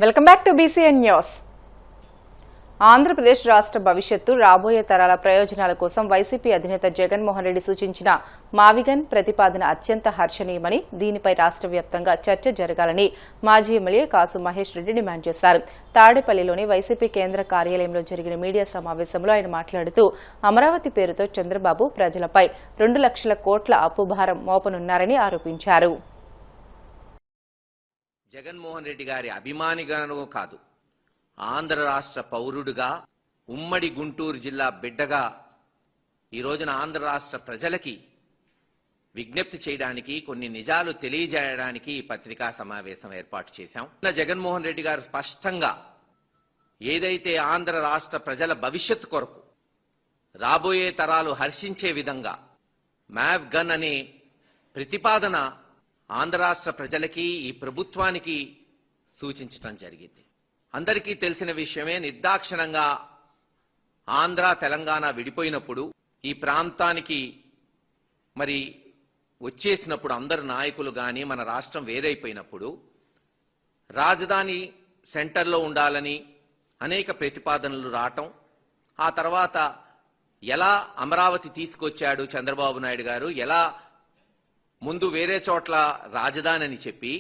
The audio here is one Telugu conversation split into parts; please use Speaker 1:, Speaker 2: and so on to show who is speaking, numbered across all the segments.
Speaker 1: Welcome back to BCN news. Andhra Pradesh రాష్ట్ర భవిష్యత్తు రాబోయే తరాల ప్రయోజనాల కోసం వైసీపీ అధినేత జగన్మోహన్ రెడ్డి సూచించిన మావిగన్ ప్రతిపాదన అత్యంత హర్షణీయమని, దీనిపై రాష్ట్ర వ్యాప్తంగా చర్చ జరగాలని మాజీ ఎమ్మెల్యే కాసు మహేష్ రెడ్డి డిమాండ్ చేశారు. తాడేపల్లిలోని వైసీపీ కేంద్ర కార్యాలయంలో జరిగిన మీడియా సమావేశంలో ఆయన మాట్లాడుతూ అమరావతి పేరుతో చంద్రబాబు ప్రజలపై 2 లక్షల కోట్ల అప్పు భారం మోపనున్నారని ఆరోపించారు.
Speaker 2: జగన్మోహన్ రెడ్డి గారి అభిమానిగానో కాదు, ఆంధ్ర రాష్ట్ర పౌరుడుగా, ఉమ్మడి గుంటూరు జిల్లా బిడ్డగా ఈ రోజున ఆంధ్ర రాష్ట్ర ప్రజలకి విజ్ఞప్తి చేయడానికి, కొన్ని నిజాలు తెలియజేయడానికి ఈ పత్రికా సమావేశం ఏర్పాటు చేశాం. జగన్మోహన్ రెడ్డి గారు స్పష్టంగా ఏదైతే ఆంధ్ర రాష్ట్ర ప్రజల భవిష్యత్తు కొరకు, రాబోయే తరాలు హర్షించే విధంగా మ్యావ్ గన్ అనే ప్రతిపాదన ఆంధ్ర రాష్ట్ర ప్రజలకి, ఈ ప్రభుత్వానికి సూచించడం జరిగింది. అందరికీ తెలిసిన విషయమే. నిర్దాక్షిణంగా ఆంధ్ర తెలంగాణ విడిపోయినప్పుడు, ఈ ప్రాంతానికి మరి వచ్చేసినప్పుడు, అందరు నాయకులు కానీ మన రాష్ట్రం వేరైపోయినప్పుడు రాజధాని సెంటర్లో ఉండాలని అనేక ప్రతిపాదనలు రావటం, ఆ తర్వాత ఎలా అమరావతి తీసుకొచ్చాడు చంద్రబాబు నాయుడు గారు, ఎలా ముందు వేరే చోట్ల రాజధాని అని చెప్పి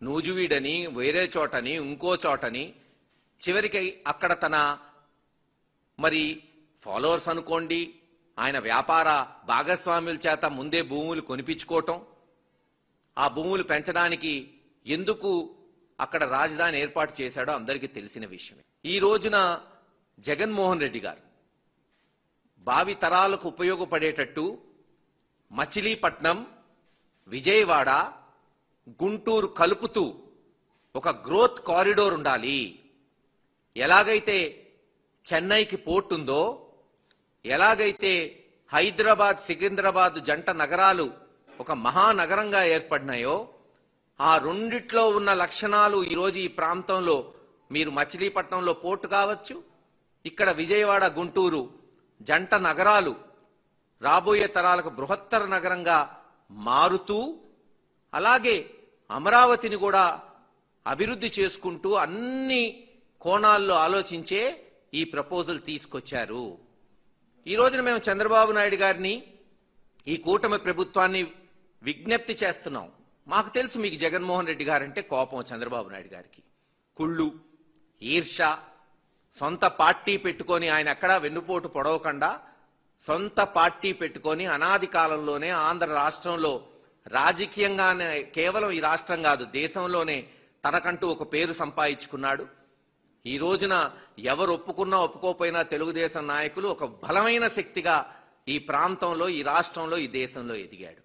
Speaker 2: నూజువీడని, వేరే చోటని, ఇంకో చోటని, చివరికి అక్కడ తన మరి ఫాలోవర్స్ అనుకోండి, ఆయన వ్యాపార భాగస్వాముల చేత ముందే భూములు కొనిపించుకోవటం, ఆ భూములు పెంచడానికి ఎందుకు అక్కడ రాజధాని ఏర్పాటు చేశాడో అందరికీ తెలిసిన విషయమే. ఈ రోజున జగన్మోహన్ రెడ్డి గారు భావి తరాలకు ఉపయోగపడేటట్టు మచిలీపట్నం, విజయవాడ, గుంటూరు కలుపుతూ ఒక గ్రోత్ కారిడోర్ ఉండాలి. ఎలాగైతే చెన్నైకి పోర్ట్ ఉందో, ఎలాగైతే హైదరాబాద్, సికింద్రాబాద్ జంట నగరాలు ఒక మహానగరంగా ఏర్పడినాయో, ఆ రెండిట్లో ఉన్న లక్షణాలు ఈరోజు ఈ ప్రాంతంలో, మీరు మచిలీపట్నంలో పోర్టు కావచ్చు, ఇక్కడ విజయవాడ, గుంటూరు జంట నగరాలు రాబోయే తరాలకు బృహత్తర నగరంగా మారుతూ, అలాగే అమరావతిని కూడా అభివృద్ధి చేసుకుంటూ అన్ని కోణాల్లో ఆలోచించే ఈ ప్రపోజల్ తీసుకొచ్చారు. ఈ రోజున మేము చంద్రబాబు నాయుడు గారిని, ఈ కూటమి ప్రభుత్వాన్ని విజ్ఞప్తి చేస్తున్నాం. మాకు తెలుసు మీకు జగన్మోహన్ రెడ్డి గారంటే కోపం, చంద్రబాబు నాయుడు గారికి కుళ్ళు, ఈర్ష, సొంత పార్టీ పెట్టుకొని ఆయన ఎక్కడా వెన్నుపోటు పొడవకుండా సొంత పార్టీ పెట్టుకొని అనాది కాలంలోనే ఆంధ్ర రాష్ట్రంలో రాజకీయంగానే, కేవలం ఈ రాష్ట్రం కాదు దేశంలోనే తనకంటూ ఒక పేరు సంపాదించుకున్నాడు. ఈ రోజున ఎవరు ఒప్పుకున్నా ఒప్పుకోపోయినా తెలుగుదేశం నాయకులు ఒక బలమైన శక్తిగా ఈ ప్రాంతంలో, ఈ రాష్ట్రంలో, ఈ దేశంలో ఎదిగాడు.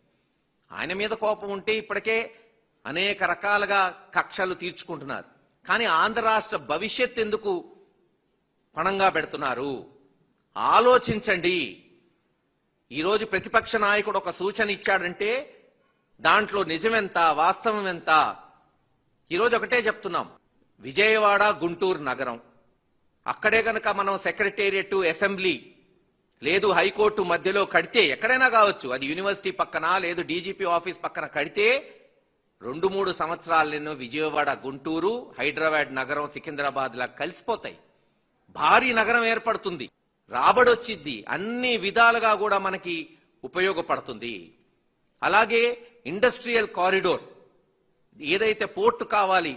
Speaker 2: ఆయన మీద కోపం ఉంటే ఇప్పటికే అనేక రకాలుగా కక్షలు తీర్చుకుంటున్నారు. కానీ ఆంధ్ర రాష్ట్ర భవిష్యత్ ఎందుకు పణంగా పెడుతున్నారు? ఆలోచించండి. ఈరోజు ప్రతిపక్ష నాయకుడు ఒక సూచన ఇచ్చాడంటే దాంట్లో నిజమెంత, వాస్తవం ఎంత? ఈరోజు ఒకటే చెప్తున్నాం, విజయవాడ, గుంటూరు నగరం, అక్కడే కనుక మనం సెక్రటేరియట్, అసెంబ్లీ లేదు హైకోర్టు మధ్యలో కడితే, ఎక్కడైనా కావచ్చు, అది యూనివర్సిటీ పక్కన లేదు డీజీపీ ఆఫీస్ పక్కన కడితే 2-3 సంవత్సరాలను విజయవాడ, గుంటూరు, హైదరాబాద్ నగరం, సికింద్రాబాద్ లా కలిసిపోతాయి. భారీ నగరం ఏర్పడుతుంది, రాబడొచ్చిద్ది, అన్ని విధాలుగా కూడా మనకి ఉపయోగపడుతుంది. అలాగే ఇండస్ట్రియల్ కారిడోర్, ఏదైతే పోర్టు కావాలి,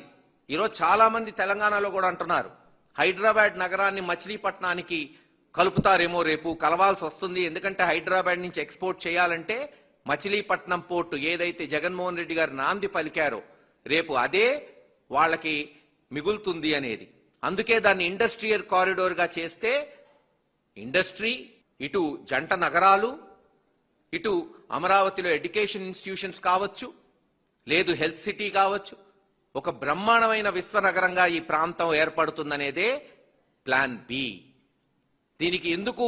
Speaker 2: ఈరోజు చాలా మంది తెలంగాణలో కూడా అంటున్నారు హైదరాబాద్ నగరాన్ని మచిలీపట్నానికి కలుపుతారేమో, రేపు కలవాల్సి వస్తుంది. ఎందుకంటే హైదరాబాద్ నుంచి ఎక్స్పోర్ట్ చేయాలంటే మచిలీపట్నం పోర్టు ఏదైతే జగన్మోహన్ రెడ్డి గారు నాంది పలికారో, రేపు అదే వాళ్ళకి మిగులుతుంది అనేది. అందుకే దాన్ని ఇండస్ట్రియల్ కారిడోర్ గా చేస్తే ఇండస్ట్రీ, ఇటు జంట నగరాలు, ఇటు అమరావతిలో ఎడ్యుకేషన్ ఇన్స్టిట్యూషన్స్ కావచ్చు, లేదు హెల్త్ సిటీ కావచ్చు, ఒక బ్రహ్మాండమైన విశ్వనగరంగా ఈ ప్రాంతం ఏర్పడుతుందనేదే ప్లాన్ బి. దీనికి ఎందుకు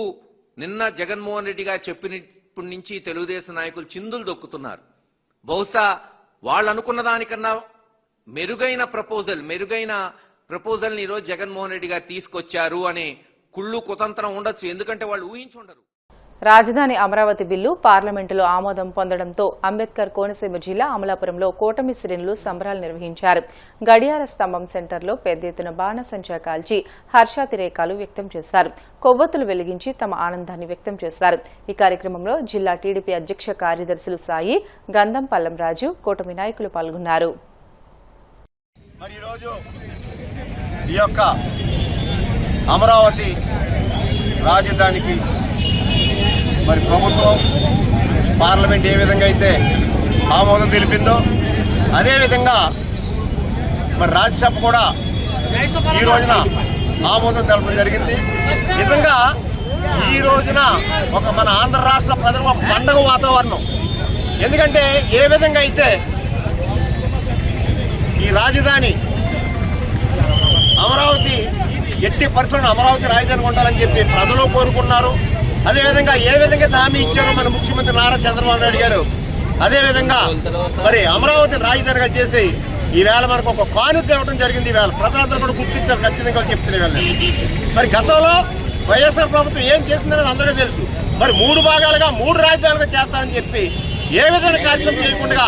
Speaker 2: నిన్న జగన్మోహన్ రెడ్డి గారు చెప్పినప్పటి నుంచి తెలుగుదేశం నాయకులు చిందులు దొక్కుతున్నారు? బహుశా వాళ్ళు అనుకున్న దానికన్నా మెరుగైన ప్రపోజల్ని ఈరోజు జగన్మోహన్ రెడ్డి గారు తీసుకొచ్చారు అనే కుళ్ళు కుతంత్రం ఉండొచ్చు. ఎందుకంటే వాళ్ళు ఊహించుండరు.
Speaker 1: రాజధాని అమరావతి బిల్లు పార్లమెంటులో ఆమోదం పొందడంతో అంబేద్కర్ కోనసీమ జిల్లా అమలాపురంలో కూటమి శ్రేణులు సంబరాలు నిర్వహించారు. గడియార స్తంభం సెంటర్లో పెద్ద ఎత్తున బాణసంచా కాల్చి హర్షాతిరేకాలు వ్యక్తం చేశారు. కొవ్వొత్తులు వెలిగించి తమ ఆనందాన్ని వ్యక్తం చేశారు. ఈ కార్యక్రమంలో జిల్లా టీడీపీ అధ్యక్ష కార్యదర్శులు సాయి, గంధం పల్లం రాజు, కూటమి నాయకులు పాల్గొన్నారు.
Speaker 3: అమరావతి రాజధానికి ప్రభుత్వం పార్లమెంట్ ఏ విధంగా అయితే ఆమోదం తెలిపిందో అదేవిధంగా రాజ్యసభ కూడా ఈ రోజున ఆమోదం తెలపడం జరిగింది. నిజంగా ఈ రోజున మన ఆంధ్ర రాష్ట్ర ప్రజలకు ఒక పండగ వాతావరణం. ఎందుకంటే ఏ విధంగా అయితే ఈ రాజధాని అమరావతి ఎట్టి పరిస్థితుల్లో అమరావతి రాజధాని ఉండాలని చెప్పి ప్రజలు కోరుకున్నారు. అదేవిధంగా ఏ విధంగా హామీ ఇచ్చారో మన ముఖ్యమంత్రి నారా చంద్రబాబు నాయుడు గారు అదేవిధంగా అమరావతి రాజధానిగా చేసి ఈవేళ మనకు ఒక కానుక ఇవ్వడం జరిగింది. ఈవేళ ప్రజలందరూ కూడా గుర్తించారు ఖచ్చితంగా చెప్తున్నా. గతంలో వైఎస్ఆర్ ప్రభుత్వం ఏం చేసిందనేది అందరికీ తెలుసు. 3 భాగాలుగా 3 రాజధానులుగా చేస్తారని చెప్పి ఏ విధమైన కార్యక్రమం చేయకుండా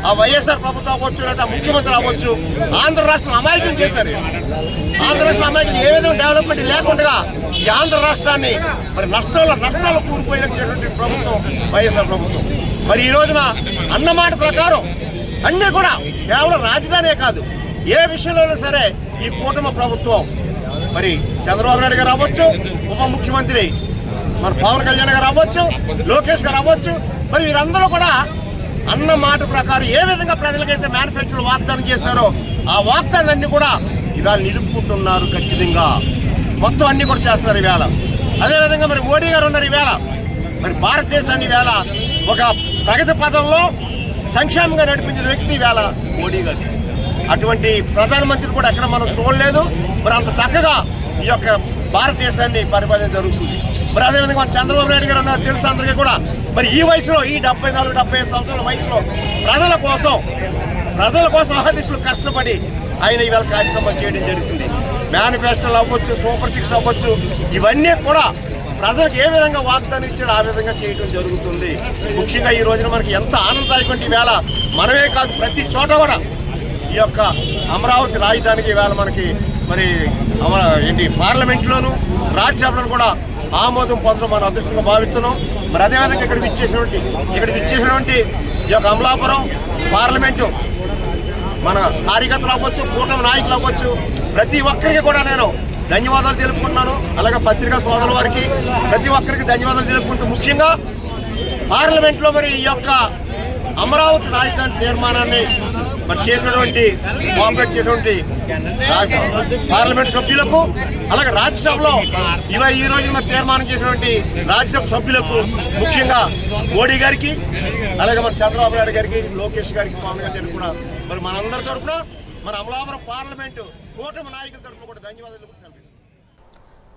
Speaker 3: ఆ వైఎస్ఆర్ ప్రభుత్వం అవ్వచ్చు లేదా ముఖ్యమంత్రి అవ్వచ్చు ఆంధ్ర రాష్ట్రం అమాయకం చేశారు. ఆంధ్ర రాష్ట్రం అమాయకం ఏ విధంగా డెవలప్మెంట్ లేకుండా ఈ ఆంధ్ర రాష్ట్రాన్ని నష్టాలు కూలిపోయినటువంటి ప్రభుత్వం వైఎస్ఆర్ ప్రభుత్వం. ఈ రోజున అన్నమాట ప్రకారం అన్నీ కూడా కేవలం రాజధానే కాదు ఏ విషయంలోనూ సరే ఈ కూటమి ప్రభుత్వం చంద్రబాబు నాయుడు గారు అవ్వచ్చు, ఉప ముఖ్యమంత్రి పవన్ కళ్యాణ్ గారు అవ్వచ్చు, లోకేష్ గారు అవ్వచ్చు, వీరందరూ కూడా అన్న మాట ప్రకారం ఏ విధంగా ప్రజలకైతే మేనిఫెస్టోలు వాగ్దానం చేశారో ఆ వాగ్దానాన్ని కూడా ఇవాళ నిలుపుకుంటున్నారు. ఖచ్చితంగా మొత్తం అన్ని కూడా చేస్తున్నారు ఈవేళ. అదేవిధంగా మోడీ గారు ఉన్నారు ఈవేళ. భారతదేశాన్ని ఈవేళ ఒక ప్రగతి పదంలో సంక్షేమంగా నడిపించిన వ్యక్తి ఈవేళ మోడీ గారు. అటువంటి ప్రధానమంత్రి కూడా ఎక్కడ మనం చూడలేదు. అంత చక్కగా ఈ యొక్క భారతదేశాన్ని పరిపాలన జరుగుతుంది. అదేవిధంగా చంద్రబాబు నాయుడు గారు అన్నారు తెలుసు అందరికీ కూడా. ఈ వయసులో ఈ 74-75 సంవత్సరాల వయసులో ప్రజల కోసం అహర్నిశలు కష్టపడి ఆయన ఇవాళ కార్యక్రమాలు చేయడం జరుగుతుంది. మేనిఫెస్టోలు అవ్వచ్చు, సూపర్ 6 అవ్వచ్చు, ఇవన్నీ కూడా ప్రజలకు ఏ విధంగా వాగ్దానం ఇచ్చారో ఆ విధంగా చేయడం జరుగుతుంది. ముఖ్యంగా ఈ రోజున మనకి ఎంత ఆనందదాయకం ఈవేళ మనమే కాదు ప్రతి చోట కూడా ఈ యొక్క అమరావతి రాజధానికి ఈవేళ మనకి పార్లమెంట్లోను రాజ్యసభలోను కూడా ఆమోదం పొందడం మనం అదృష్టంగా భావిస్తున్నాం. అదేవిధంగా ఇక్కడికి ఇచ్చేసినటువంటి ఈ యొక్క అమలాపురం పార్లమెంటు మన కార్యకర్తలు అవ్వచ్చు, కూటమి నాయకులు అవ్వచ్చు, ప్రతి ఒక్కరికి కూడా నేను ధన్యవాదాలు తెలుపుకుంటున్నాను. అలాగే పత్రికా సోదరుల వారికి ప్రతి ఒక్కరికి ధన్యవాదాలు తెలుపుకుంటూ ముఖ్యంగా పార్లమెంట్లో ఈ యొక్క అమరావతి రాజధాని తీర్మానాన్ని చేసినటువంటి కోఆపరేట్ చేసినటువంటి పార్లమెంట్ సభ్యులకు అలాగే రాజ్యసభలో ఈ రోజు తీర్మానం చేసినటువంటి రాజ్యసభ సభ్యులకు ముఖ్యంగా మోడీ గారికి అలాగే చంద్రబాబు నాయుడు గారికి, లోకేష్ గారికి, పవన్ గారికి కూడా మనందరి తరఫున అమలాపురం పార్లమెంటు కూటమి నాయకుల తరఫున కూడా ధన్యవాదాలు.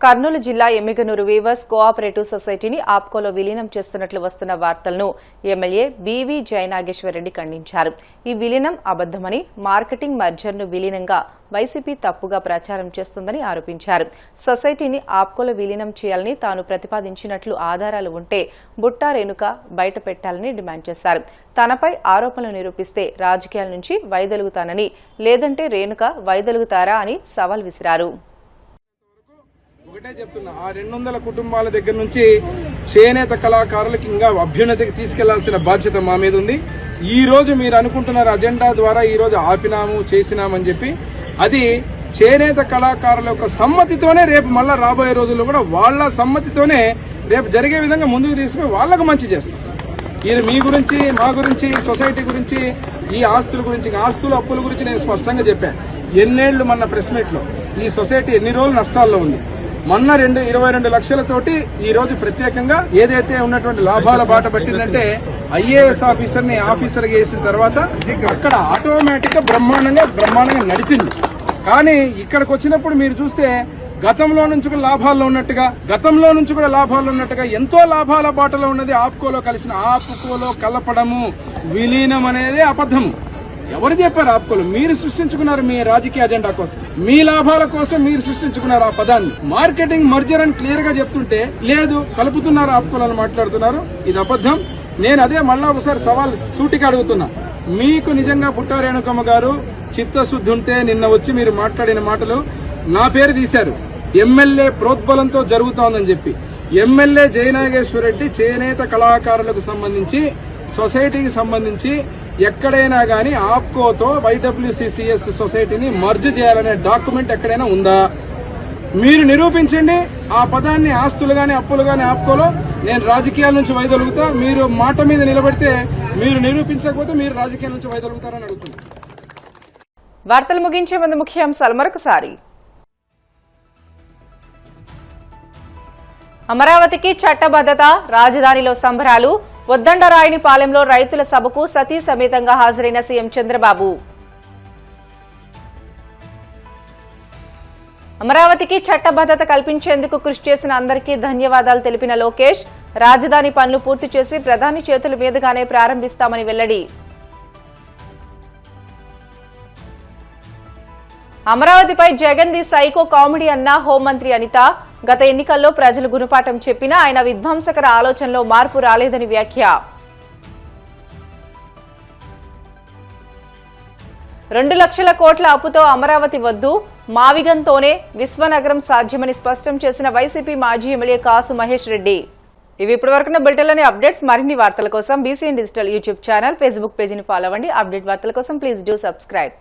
Speaker 1: కర్నూలు జిల్లా ఎమ్మిగనూరు వీవర్స్ కోఆపరేటివ్ సొసైటీని ఆప్కోలో విలీనం చేస్తున్నట్లు వస్తున్న వార్తలను ఎమ్మెల్యే బీవీ జయనాగేశ్వరరెడ్డి ఖండించారు. ఈ విలీనం అబద్దమని, మార్కెటింగ్ మర్జర్ను విలీనంగా వైసీపీ తప్పుగా ప్రచారం చేస్తుందని ఆరోపించారు. సొసైటీని ఆప్కోలో విలీనం చేయాలని తాను ప్రతిపాదించినట్లు ఆధారాలు ఉంటే బుట్టా రేణుక బయట పెట్టాలని డిమాండ్ చేశారు. తనపై ఆరోపణలు నిరూపిస్తే రాజకీయాల నుంచి వైదొలుగుతానని, లేదంటే రేణుక వైదొలుగుతారా అని సవాల్ విసిరారు.
Speaker 4: ఒకటే చెప్తున్నా, ఆ 200 కుటుంబాల దగ్గర నుంచి చేనేత కళాకారులకి ఇంకా అభ్యున్నతికి తీసుకెళ్లాల్సిన బాధ్యత మా మీద ఉంది. ఈ రోజు మీరు అనుకుంటున్నారు అజెండా ద్వారా ఈ రోజు ఆపినాము చేసినామని చెప్పి, అది చేనేత కళాకారుల యొక్క సమ్మతితోనే రేపు మళ్ళా రాబోయే రోజుల్లో కూడా వాళ్ళ సమ్మతితోనే రేపు జరిగే విధంగా ముందుకు తీసుకుని వాళ్లకు మంచి చేస్తాం. ఇది మీ గురించి, మా గురించి, సొసైటీ గురించి, ఈ ఆస్తుల గురించి, ఆస్తుల అప్పుల గురించి నేను స్పష్టంగా చెప్పాను. ఎన్నేళ్లు మన ప్రెస్ మీట్ లో ఈ సొసైటీ ఎన్ని రోజులు నష్టాల్లో ఉంది. మొన్న 22 లక్షలతోటి ఈ రోజు ప్రత్యేకంగా ఏదైతే ఉన్నటువంటి లాభాల బాట పట్టిందంటే ఐఏఎస్ ఆఫీసర్ వేసిన తర్వాత అక్కడ ఆటోమేటిక్ గా బ్రహ్మాండంగా నడిచింది. కానీ ఇక్కడికి వచ్చినప్పుడు మీరు చూస్తే గతంలో నుంచి కూడా లాభాల్లో ఉన్నట్టుగా ఎంతో లాభాల బాటలో ఉన్నది ఆప్కోలో కలిసిన ఆప్కోలో కలపడము, విలీనం అనేది అబద్ధము. ఎవరు చెప్పారు ఆపుకోలు? మీరు సృష్టించుకున్నారు మీ రాజకీయ అజెండా కోసం, మీ లాభాల కోసం మీరు సృష్టించుకున్నారు ఆ పదాన్ని. మార్కెటింగ్ మర్జర్ అని క్లియర్ గా చెప్తుంటే లేదు కలుపుతున్నారు ఆపుకోలని మాట్లాడుతున్నారు. ఇది అబద్ధం. నేను అదే మళ్ళా ఒకసారి సవాల్ సూటిగా అడుగుతున్నా. మీకు నిజంగా బుట్టా రేణుకమ్మ గారు చిత్తశుద్ధి ఉంటే నిన్న వచ్చి మీరు మాట్లాడిన మాటలు నా పేరు తీశారు. ఎమ్మెల్యే ప్రోద్బలంతో జరుగుతోందని చెప్పి. ఎమ్మెల్యే జయనాగేశ్వర రెడ్డి చేనేత కళాకారులకు సంబంధించి సొసైటీకి సంబంధించి ఎక్కడైనా గానీ ఆప్కోతో వైడబ్ల్యూసీసీఎస్ సొసైటీని మర్జ్ చేయాలనే డాక్యుమెంట్ ఎక్కడైనా ఉందా? మీరు నిరూపించండి. ఆ పదాన్ని ఆస్తులు గాని అప్పులు గాని ఆప్కోలో నేను రాజకీయాల నుంచి వైదొలుగుతా. మీరు మాట మీద నిలబడితే, మీరు నిరూపించకపోతే మీరు రాజకీయాల నుంచి వైదొలుగుతారని అడుగుతున్నా.
Speaker 1: వార్తలు ముగించే ముందు ముఖ్యాంశాలు మరొకసారి. అమరావతికి చట్టబద్ధత, రాజధానిలో సంబరాలు. వద్దండరాయనిపాలెంలో రైతుల సభకు సతీ సమేతంగా హాజరైన సీఎం చంద్రబాబు. అమరావతికి చట్టబద్ధత కల్పించేందుకు కృషి చేసిన అందరికీ ధన్యవాదాలు తెలిపిన లోకేష్. రాజధాని పనులు పూర్తి చేసి ప్రధాని చేతుల మీదుగానే ప్రారంభిస్తామని వెల్లడి. అమరావతిపై జగన్ ది సైకో కామెడీ అన్న హోంమంత్రి అనిత. గత ఎన్నికల్లో ప్రజలు గుణపాఠం చెప్పినా ఆయన విధ్వంసకర ఆలోచనలో మార్పు రాలేదని వ్యాఖ్య. 2 లక్షల కోట్ల అప్పుతో అమరావతి వద్దు, మావిగంతోనే విశ్వనగరం సాధ్యమని స్పష్టం చేసిన వైసీపీ మాజీ ఎమ్మెల్యే కాసు మహేష్ రెడ్డి. ఇవి ఇప్పటివరకున్న బులెటిన్లోని అప్డేట్స్. మరిన్ని వార్తల కోసం BCN digital YouTube channel, Facebook పేజీని ఫాలో అవ్వండి. అప్డేట్ వార్తల కోసం ప్లీజ్ డూ సబ్స్క్రైబ్.